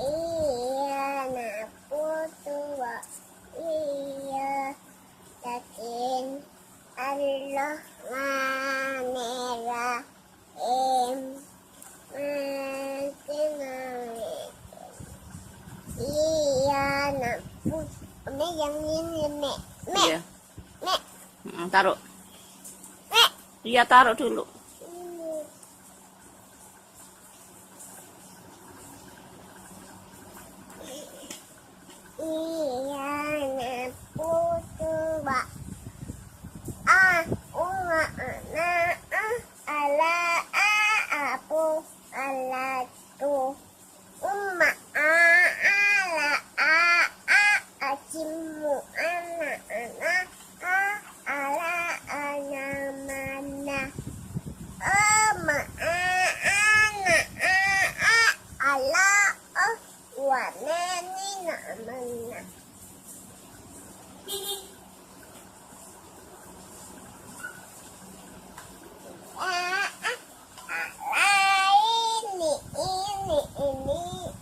iya naputua iya takin Allah nganera iya naput Nek yang ini Nek Iya. Nek Taruh. Nek Iya, taruh dulu. iya naputua unga ana ala apu ala tu umma ala acimu ana ala ana mana ama ana ala wa nani na mana ini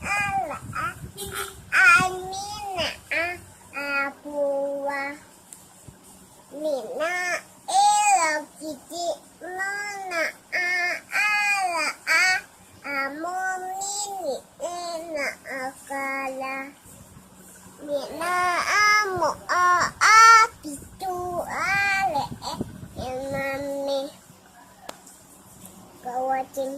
ala amina abuwa mina elo kiti nona ala amumini ena akala mina amu pitu ale emame kawatin